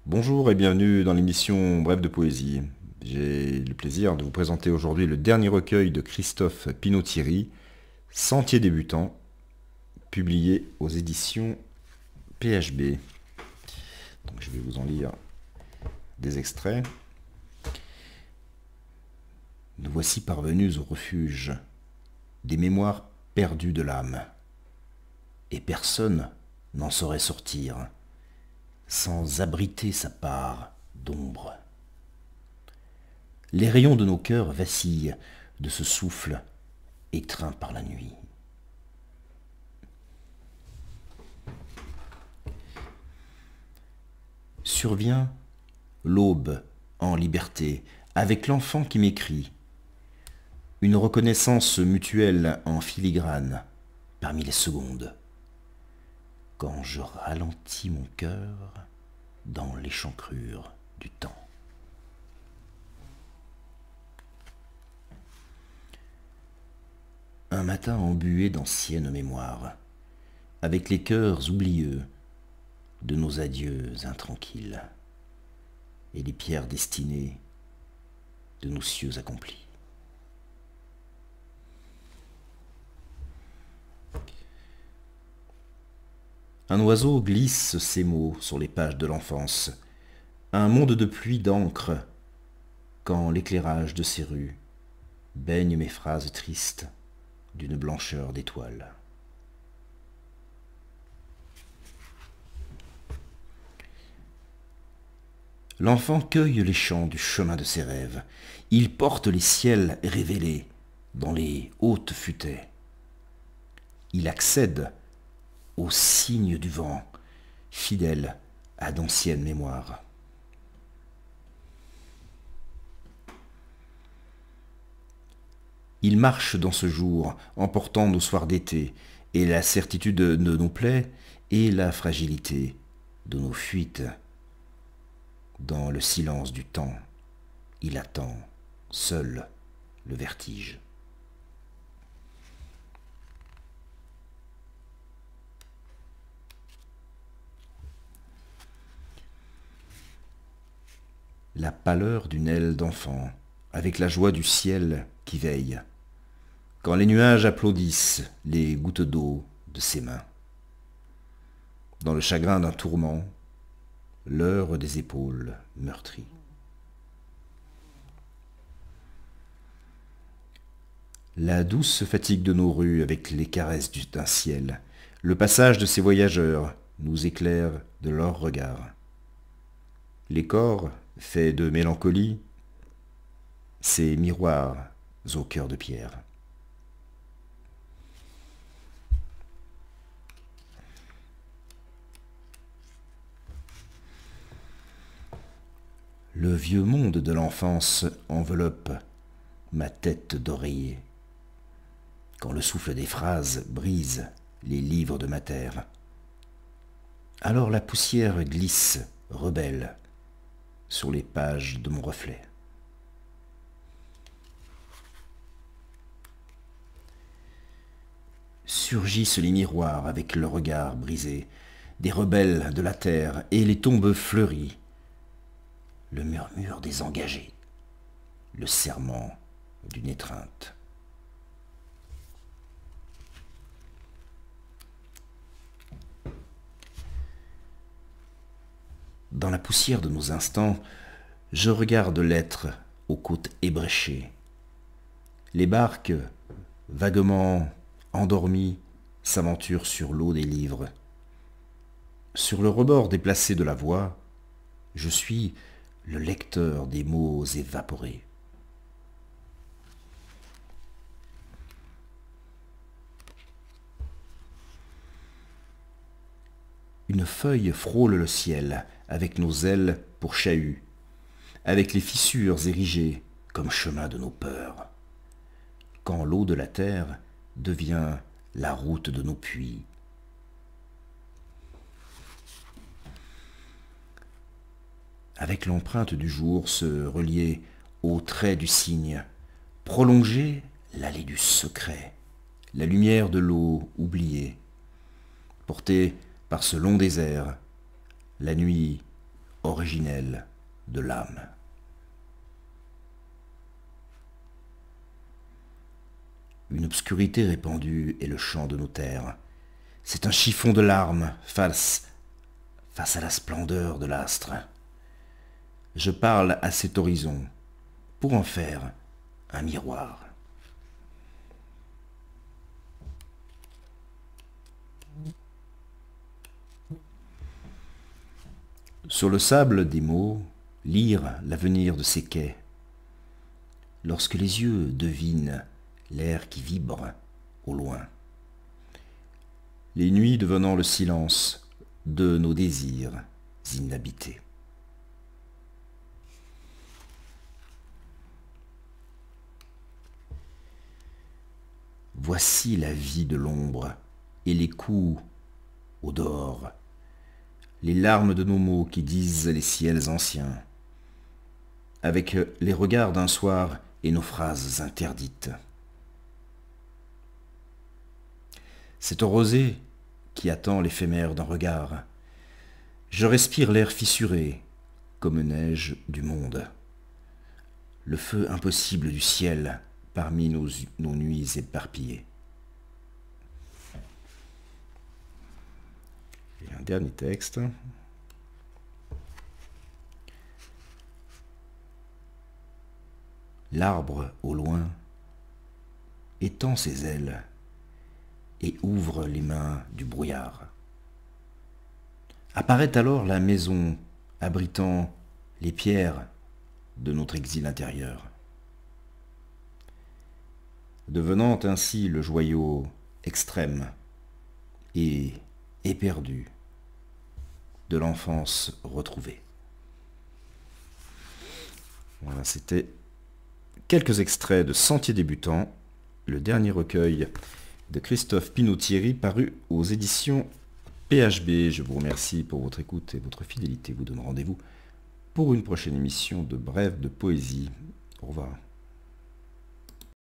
Bonjour et bienvenue dans l'émission Brève de poésie. J'ai le plaisir de vous présenter aujourd'hui le dernier recueil de Christophe Pinot-Thierry, Sentier débutant, publié aux éditions PHB. Donc, je vais vous en lire des extraits. Nous voici parvenus au refuge des mémoires perdues de l'âme, et personne n'en saurait sortir sans abriter sa part d'ombre. Les rayons de nos cœurs vacillent de ce souffle étreint par la nuit. Survient l'aube en liberté, avec l'enfant qui m'écrit, une reconnaissance mutuelle en filigrane parmi les secondes, quand je ralentis mon cœur dans l'échancrure du temps. Un matin embué d'anciennes mémoires, avec les cœurs oublieux de nos adieux intranquilles, et les pierres destinées de nos cieux accomplis. Un oiseau glisse ses mots sur les pages de l'enfance, un monde de pluie d'encre, quand l'éclairage de ces rues baigne mes phrases tristes d'une blancheur d'étoiles. L'enfant cueille les chants du chemin de ses rêves, il porte les ciels révélés dans les hautes futaies. Il accède aux signes du vent, fidèle à d'anciennes mémoires. Il marche dans ce jour, emportant nos soirs d'été, et la certitude de nos plaies, et la fragilité de nos fuites. Dans le silence du temps, il attend, seul, le vertige. La pâleur d'une aile d'enfant, avec la joie du ciel qui veille, quand les nuages applaudissent les gouttes d'eau de ses mains. Dans le chagrin d'un tourment, l'heure des épaules meurtries. La douce fatigue de nos rues avec les caresses d'un ciel, le passage de ces voyageurs nous éclaire de leurs regards. Les corps, faits de mélancolie, ces miroirs au cœur de pierre. Le vieux monde de l'enfance enveloppe ma tête d'oreiller, quand le souffle des phrases brise les livres de ma terre. Alors la poussière glisse, rebelle, sur les pages de mon reflet. Surgissent les miroirs avec le regard brisé, des rebelles de la terre et les tombes fleuries, le murmure des engagés, le serment d'une étreinte. Dans la poussière de nos instants, je regarde l'être aux côtes ébréchées. Les barques, vaguement endormies, s'aventurent sur l'eau des livres. Sur le rebord déplacé de la voie, je suis le lecteur des mots évaporés. Une feuille frôle le ciel avec nos ailes pour chahut, avec les fissures érigées comme chemin de nos peurs, quand l'eau de la terre devient la route de nos puits. Avec l'empreinte du jour se relier au trait du cygne, prolonger l'allée du secret, la lumière de l'eau oubliée, portée par ce long désert, la nuit aurait originelle de l'âme. Une obscurité répandue est le chant de nos terres. C'est un chiffon de larmes face à la splendeur de l'astre. Je parle à cet horizon pour en faire un miroir. Sur le sable des mots, lire l'avenir de ces quais. Lorsque les yeux devinent l'air qui vibre au loin. Les nuits devenant le silence de nos désirs inhabités. Voici la vie de l'ombre et les coups au dehors, les larmes de nos mots qui disent les ciels anciens, avec les regards d'un soir et nos phrases interdites. C'est au rosée qui attend l'éphémère d'un regard. Je respire l'air fissuré, comme neige du monde. Le feu impossible du ciel parmi nos nuits éparpillées. Et un dernier texte. L'arbre au loin étend ses ailes et ouvre les mains du brouillard. Apparaît alors la maison abritant les pierres de notre exil intérieur, devenant ainsi le joyau extrême et éperdu de l'enfance retrouvée. Voilà, c'était quelques extraits de Sentier débutant, le dernier recueil de Christophe Pinot-Thierry, paru aux éditions PHB. Je vous remercie pour votre écoute et votre fidélité. Je vous donne rendez-vous pour une prochaine émission de Brèves de Poésie. Au revoir.